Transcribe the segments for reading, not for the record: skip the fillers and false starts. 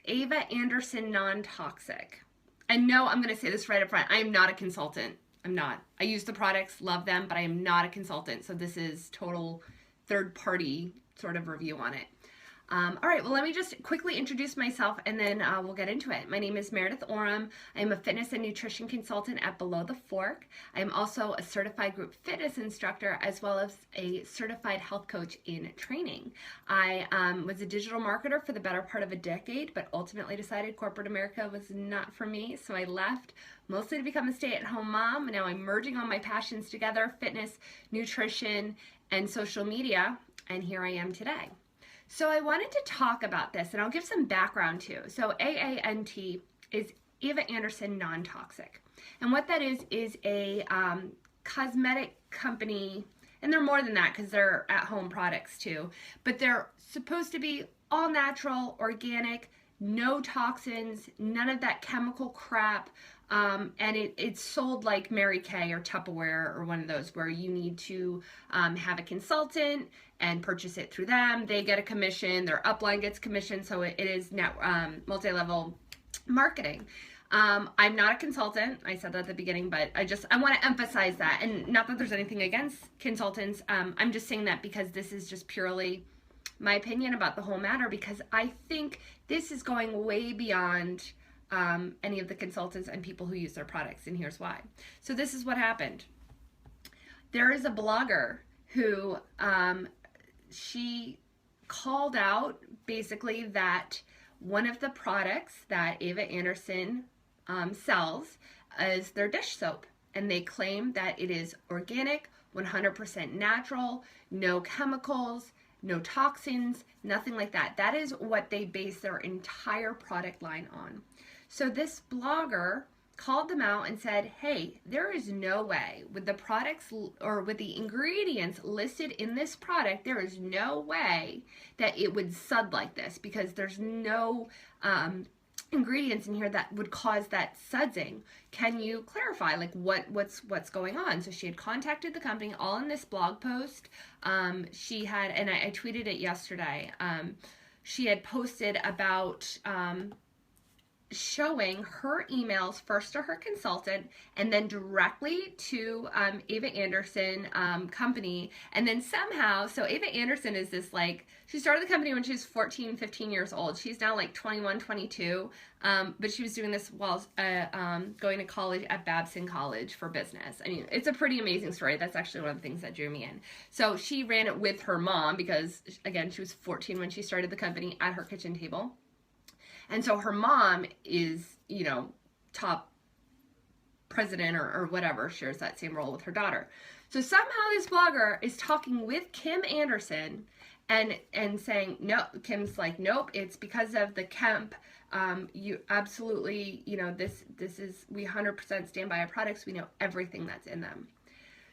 Ava Anderson non-toxic. And no, I'm going to say this right up front. I am not a consultant. I'm not. I use the products, love them, but I am not a consultant. So this is total third party sort of review on it. All right, well, let me just quickly introduce myself and then we'll get into it. My name is Meredith Oram. I am a fitness and nutrition consultant at Below the Fork. I am also a certified group fitness instructor as well as a certified health coach in training. I was a digital marketer for the better part of a decade, but ultimately decided corporate America was not for me, so I left mostly to become a stay-at-home mom. Now I'm merging all my passions together, fitness, nutrition, and social media, and here I am today. So I wanted to talk about this, and I'll give some background too. So AANT is Ava Anderson non-toxic. And what that is a cosmetic company, and they're more than that because they're at-home products too, but they're supposed to be all natural, organic, no toxins, none of that chemical crap, and it's sold like Mary Kay or Tupperware or one of those where you need to have a consultant and purchase it through them. They get a commission, their upline gets commission, so it is multi-level marketing. I'm not a consultant. I said that at the beginning, but I want to emphasize that, and not that there's anything against consultants. I'm just saying that because this is just purely my opinion about the whole matter, because I think this is going way beyond any of the consultants and people who use their products, and here's why. So this is what happened. There is a blogger who she called out basically that one of the products that Ava Anderson sells is their dish soap, and they claim that it is organic, 100% natural, no chemicals, no toxins, nothing like that. That is what they base their entire product line on. So this blogger called them out and said, hey, there is no way with the products or with the ingredients listed in this product, there is no way that it would sud like this, because there's no ingredients in here that would cause that sudsing. Can you clarify like what's going on? So she had contacted the company all in this blog post. She had, and I tweeted it yesterday, she had posted about showing her emails first to her consultant and then directly to Ava Anderson company, and then somehow, so Ava Anderson is this, like, she started the company when she was 14, 15 years old. She's now like 21, 22, but she was doing this while going to college at Babson College for business. I mean, it's a pretty amazing story. That's actually one of the things that drew me in. So she ran it with her mom because, again, she was 14 when she started the company at her kitchen table. And so her mom is, you know, top president or whatever, shares that same role with her daughter. So somehow this blogger is talking with Kim Anderson and saying, no, Kim's like, nope, it's because of the Kemp. You absolutely, you know, this is, we 100% stand by our products. We know everything that's in them.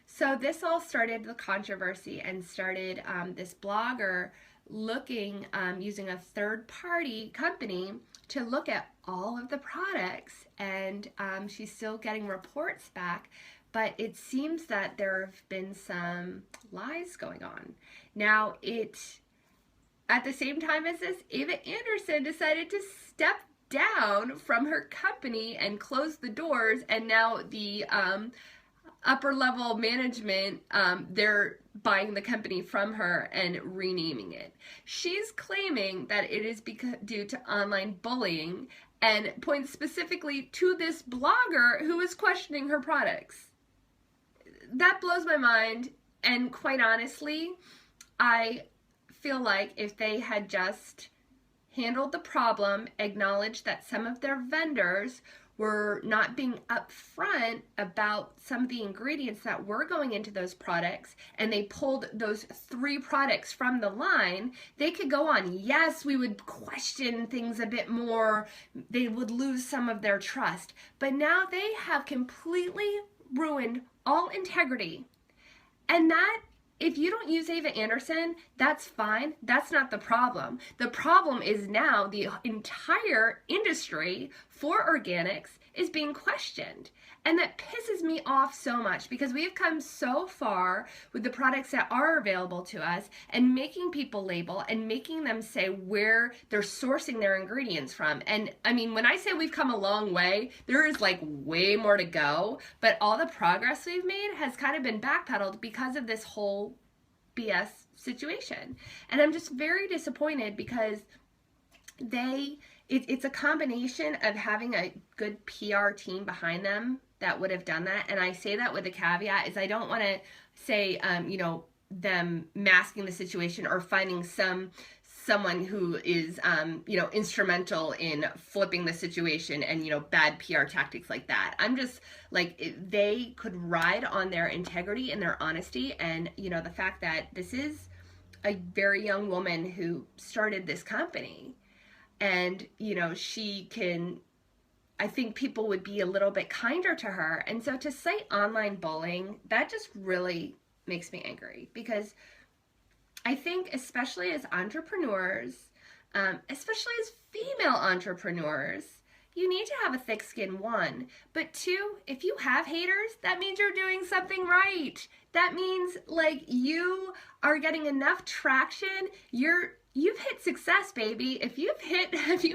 So this all started the controversy and started this blogger looking, using a third-party company to look at all of the products, and she's still getting reports back, but it seems that there have been some lies going on. Now, at the same time as this, Ava Anderson decided to step down from her company and close the doors, and now the upper level management, they're buying the company from her and renaming it. She's claiming that it is due to online bullying, and points specifically to this blogger who is questioning her products. That blows my mind, and quite honestly, I feel like if they had just handled the problem, acknowledged that some of their vendors were not being upfront about some of the ingredients that were going into those products, and they pulled those 3 products from the line, they could go on. Yes, we would question things a bit more. They would lose some of their trust. But now they have completely ruined all integrity. And that if you don't use Ava Anderson, that's fine. That's not the problem. The problem is now the entire industry for organics is being questioned. And that pisses me off so much because we have come so far with the products that are available to us and making people label and making them say where they're sourcing their ingredients from. And I mean, when I say we've come a long way, there is like way more to go, but all the progress we've made has kind of been backpedaled because of this whole BS situation. And I'm just very disappointed because it's a combination of having a good PR team behind them that would have done that. And I say that with a caveat is I don't want to say, them masking the situation or finding someone who is, instrumental in flipping the situation and, bad PR tactics like that. I'm just like, they could ride on their integrity and their honesty. And, the fact that this is a very young woman who started this company and, she can, I think people would be a little bit kinder to her. And so to cite online bullying, that just really makes me angry because I think especially as entrepreneurs, especially as female entrepreneurs, you need to have a thick skin, one. But two, if you have haters, that means you're doing something right. That means like you are getting enough traction. You've hit success, baby. If you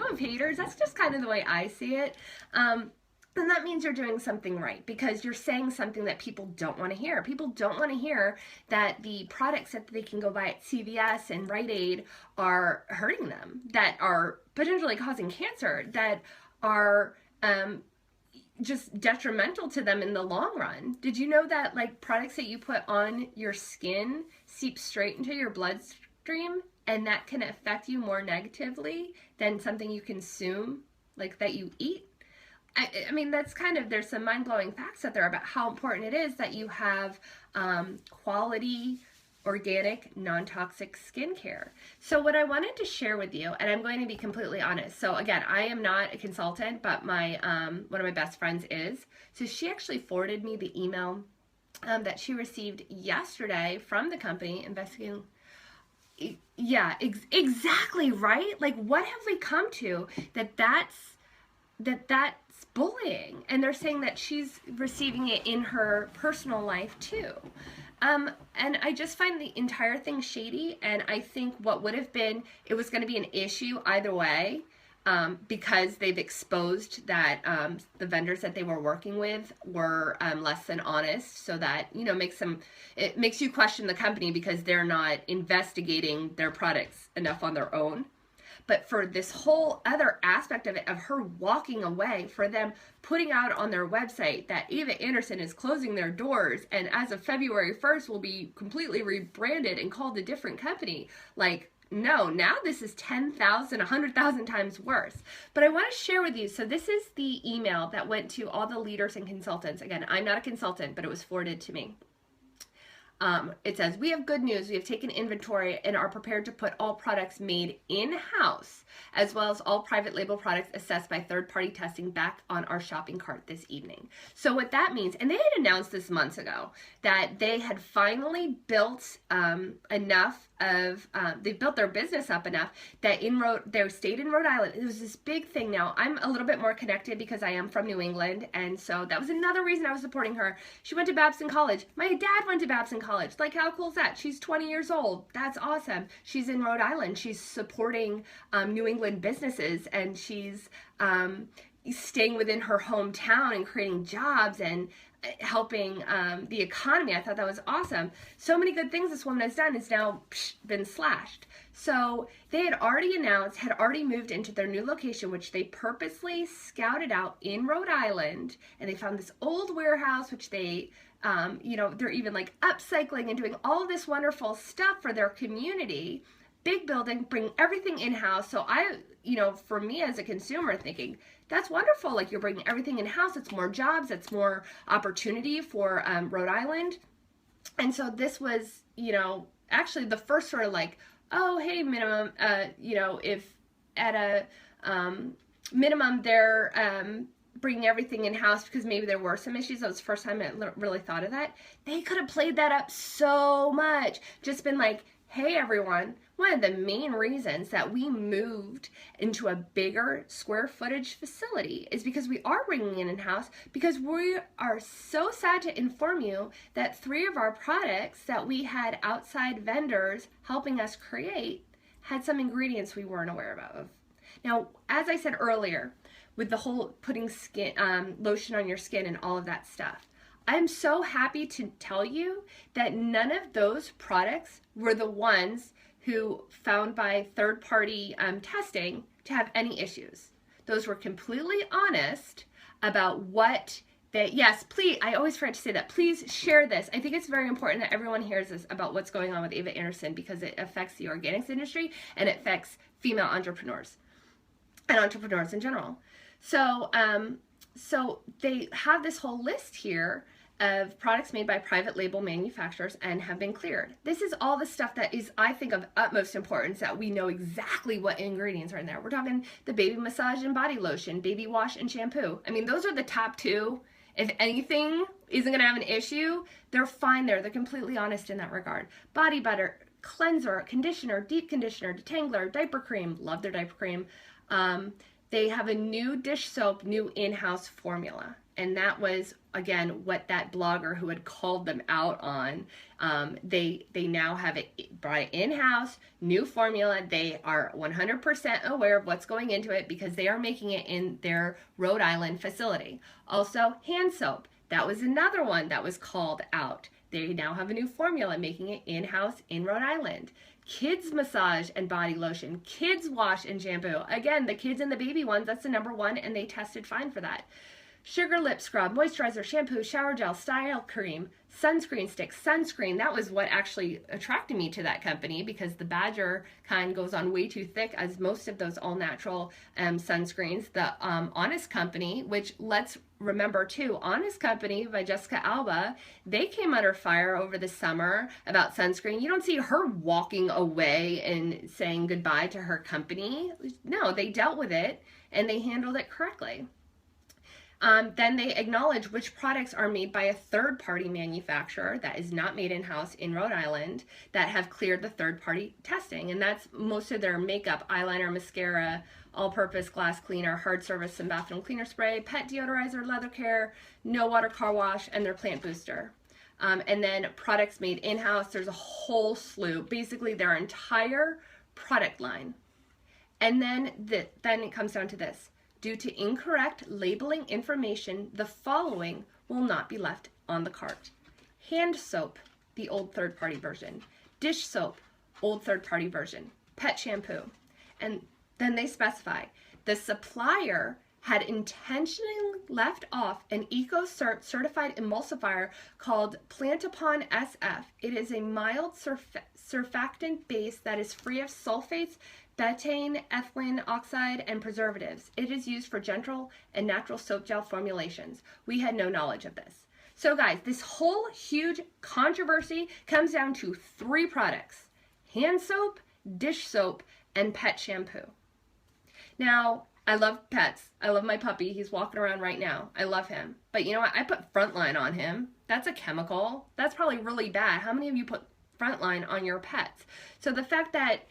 have haters, that's just kind of the way I see it. Then that means you're doing something right because you're saying something that people don't want to hear. People don't want to hear that the products that they can go buy at CVS and Rite Aid are hurting them, that are potentially causing cancer, that are just detrimental to them in the long run. Did you know that like products that you put on your skin seep straight into your bloodstream? And that can affect you more negatively than something you consume, like that you eat. I mean, that's kind of, there's some mind-blowing facts out there about how important it is that you have quality, organic, non-toxic skincare. So what I wanted to share with you, and I'm going to be completely honest. So again, I am not a consultant, but my one of my best friends is. So she actually forwarded me the email that she received yesterday from the company investigating. Yeah, exactly, right? Like, what have we come to that's bullying? And they're saying that she's receiving it in her personal life too. And I just find the entire thing shady. And I think what would have been, it was going to be an issue either way. Because they've exposed that the vendors that they were working with were less than honest, so that it makes you question the company because they're not investigating their products enough on their own. But for this whole other aspect of it, of her walking away, for them putting out on their website that Ava Anderson is closing their doors and as of February 1st will be completely rebranded and called a different company, like, no, now this is 10,000, 100,000 times worse. But I want to share with you, so this is the email that went to all the leaders and consultants. Again, I'm not a consultant, but it was forwarded to me. It says, we have good news. We have taken inventory and are prepared to put all products made in-house, as well as all private label products assessed by third-party testing back on our shopping cart this evening. So what that means, and they had announced this months ago, that they had finally built enough of, they built their business up enough that they stayed in Rhode Island. It was this big thing. Now, I'm a little bit more connected because I am from New England, and so that was another reason I was supporting her. She went to Babson College. My dad went to Babson College. Like, how cool is that? She's 20 years old. That's awesome. She's in Rhode Island. She's supporting New England businesses, and she's staying within her hometown and creating jobs and helping the economy. I thought that was awesome. So many good things this woman has done has now been slashed. So they had already announced, had already moved into their new location, which they purposely scouted out in Rhode Island, and they found this old warehouse, which they they're even like upcycling and doing all of this wonderful stuff for their community. Big building, bring everything in-house. So for me as a consumer, thinking that's wonderful. Like, you're bringing everything in-house. It's more jobs. It's more opportunity for Rhode Island. And so this was, actually the first sort of like, oh, hey, minimum, if at a minimum they're bringing everything in-house because maybe there were some issues. That was the first time I really thought of that. They could have played that up so much. Just been like, hey everyone, one of the main reasons that we moved into a bigger square footage facility is because we are bringing it in-house, because we are so sad to inform you that 3 of our products that we had outside vendors helping us create had some ingredients we weren't aware of. Now, as I said earlier, with the whole putting skin lotion on your skin and all of that stuff, I'm so happy to tell you that none of those products were the ones who found by third-party testing to have any issues. Those were completely honest about what they, yes, please, I always forget to say that, please share this. I think it's very important that everyone hears this about what's going on with Ava Anderson, because it affects the organics industry and it affects female entrepreneurs and entrepreneurs in general. So, so they have this whole list here of products made by private label manufacturers and have been cleared. This is all the stuff that is, I think, of utmost importance, that we know exactly what ingredients are in there. We're talking the baby massage and body lotion, baby wash and shampoo. I mean, those are the top 2. If anything isn't going to have an issue, they're fine there. They're completely honest in that regard. Body butter, cleanser, conditioner, deep conditioner, detangler, diaper cream. Love their diaper cream. They have a new dish soap, new in-house formula. And that was, again, what that blogger who had called them out on. They now have it brought in-house, new formula. They are 100% aware of what's going into it because they are making it in their Rhode Island facility. Also, hand soap. That was another one that was called out. They now have a new formula, making it in-house in Rhode Island. Kids massage and body lotion, kids wash and shampoo. Again, the kids and the baby ones, that's the #1, and they tested fine for that. Sugar lip scrub, moisturizer, shampoo, shower gel, style cream, sunscreen stick, sunscreen. That was what actually attracted me to that company, because the Badger kind goes on way too thick, as most of those all-natural sunscreens. The Honest Company, which, let's remember too, Honest Company by Jessica Alba, they came under fire over the summer about sunscreen. You don't see her walking away and saying goodbye to her company. No, they dealt with it and they handled it correctly. Then they acknowledge which products are made by a third-party manufacturer that is not made in-house in Rhode Island that have cleared the third-party testing. And that's most of their makeup, eyeliner, mascara, all-purpose glass cleaner, hard surface and bathroom cleaner spray, pet deodorizer, leather care, no water car wash, and their plant booster. And then products made in-house, there's a whole slew, basically their entire product line. And then it comes down to this. Due to incorrect labeling information, the following will not be left on the cart. Hand soap, the old third-party version. Dish soap, old third-party version. Pet shampoo. And then they specify the supplier had intentionally left off an EcoCert certified emulsifier called Plantapon SF. It is a mild surfactant base that is free of sulfates, betaine, ethylene oxide, and preservatives. It is used for gentle and natural soap gel formulations. We had no knowledge of this. So guys, this whole huge controversy comes down to 3 products: hand soap, dish soap, and pet shampoo. Now, I love pets. I love my puppy. He's walking around right now. I love him. But you know what? I put Frontline on him. That's a chemical. That's probably really bad. How many of you put Frontline on your pets? So the fact that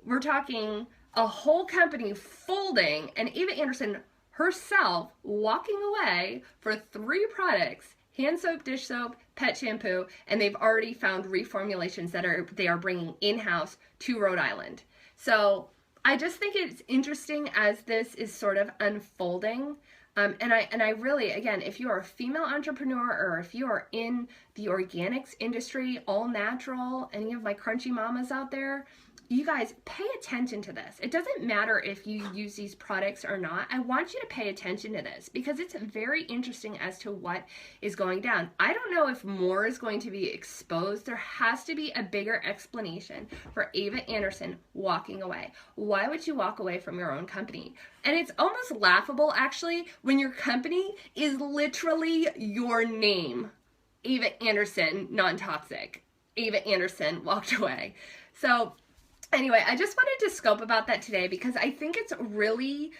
we're talking a whole company folding and Ava Anderson herself walking away for 3 products: hand soap, dish soap, pet shampoo, and they've already found reformulations that they are bringing in-house to Rhode Island. So I just think it's interesting as this is sort of unfolding. And I really, again, if you are a female entrepreneur or if you are in the organics industry, all natural, any of my crunchy mamas out there, you guys pay attention to this. It doesn't matter if you use these products or not. I want you to pay attention to this because it's very interesting as to what is going down. I don't know if more is going to be exposed. There has to be a bigger explanation for Ava Anderson walking away. Why would you walk away from your own company? And it's almost laughable, actually, when your company is literally your name. Ava Anderson, non-toxic. Ava Anderson walked away. So anyway, I just wanted to scope about that today because I think it's really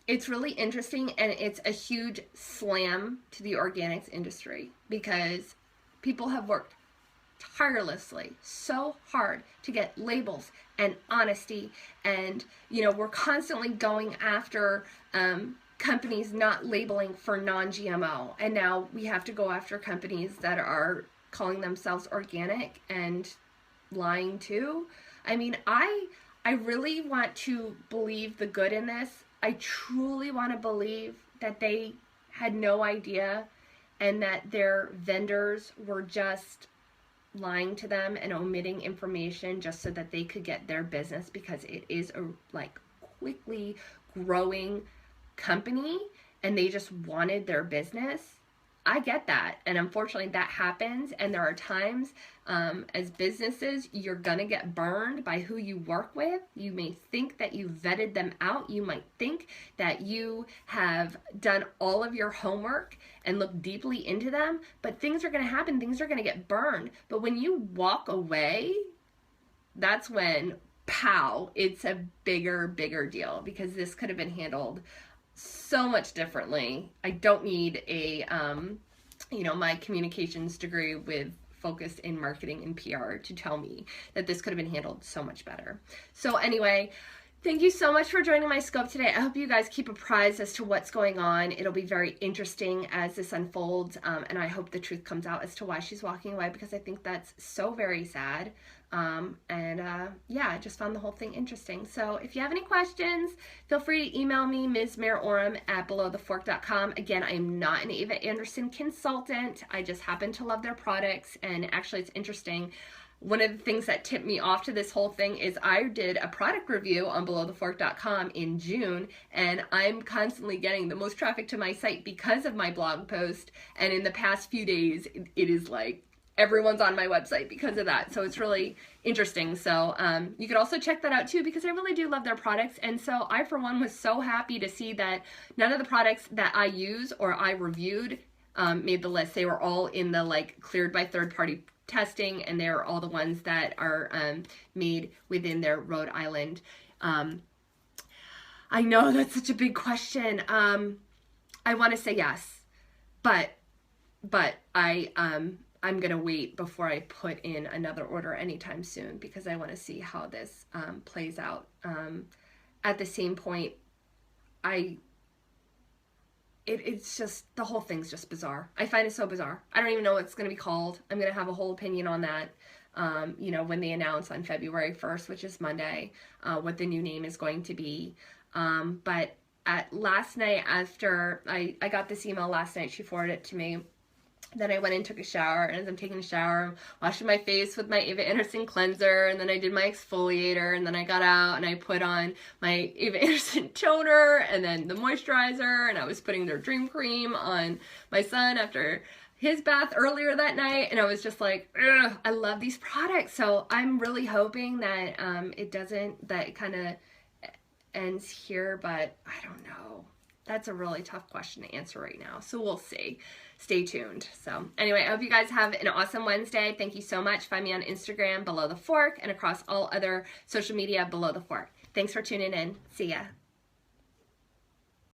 it's really interesting, and it's a huge slam to the organics industry because people have worked tirelessly, so hard to get labels and honesty, and we're constantly going after companies not labeling for non-GMO, and now we have to go after companies that are calling themselves organic and lying too. I mean, I really want to believe the good in this. I truly want to believe that they had no idea and that their vendors were just lying to them and omitting information just so that they could get their business, because it is a quickly growing company and they just wanted their business. I get that, and unfortunately that happens, and there are times as businesses you're gonna get burned by who you work with. You may think that you vetted them out, you might think that you have done all of your homework and looked deeply into them, but things are gonna happen, things are gonna get burned. But when you walk away, that's when, pow, it's a bigger deal, because this could have been handled so much differently. I don't need a, my communications degree with focus in marketing and PR to tell me that this could have been handled so much better. So anyway, thank you so much for joining my scope today. I hope you guys keep apprised as to what's going on. It'll be very interesting as this unfolds, and I hope the truth comes out as to why she's walking away, because I think that's so very sad. Yeah, I just found the whole thing interesting. So if you have any questions, feel free to email me, Ms. Mayor at belowthefork.com. Again, I am not an Ava Anderson consultant. I just happen to love their products, and actually it's interesting. One of the things that tipped me off to this whole thing is I did a product review on belowthefork.com in June, and I'm constantly getting the most traffic to my site because of my blog post, and in the past few days it is like everyone's on my website because of that. So it's really interesting. So you could also check that out too, because I really do love their products. And so I, for one, was so happy to see that none of the products that I use or I reviewed made the list. They were all in the cleared by third-party testing, and they're all the ones that are made within their Rhode Island. I know that's such a big question. I want to say yes, but I'm going to wait before I put in another order anytime soon, because I want to see how this plays out. At the same point, it's just, the whole thing's just bizarre. I find it so bizarre. I don't even know what it's going to be called. I'm going to have a whole opinion on that, when they announce on February 1st, which is Monday, what the new name is going to be. But last night, after I got this email last night, she forwarded it to me. Then I went and took a shower, and as I'm taking a shower, I'm washing my face with my Ava Anderson cleanser, and then I did my exfoliator, and then I got out and I put on my Ava Anderson toner and then the moisturizer, and I was putting their Dream Cream on my son after his bath earlier that night, and I was just like, ugh, I love these products. So I'm really hoping that it kind of ends here, but I don't know. That's a really tough question to answer right now. So we'll see. Stay tuned. So anyway, I hope you guys have an awesome Wednesday. Thank you so much. Find me on Instagram, Below the Fork, and across all other social media, Below the Fork. Thanks for tuning in. See ya.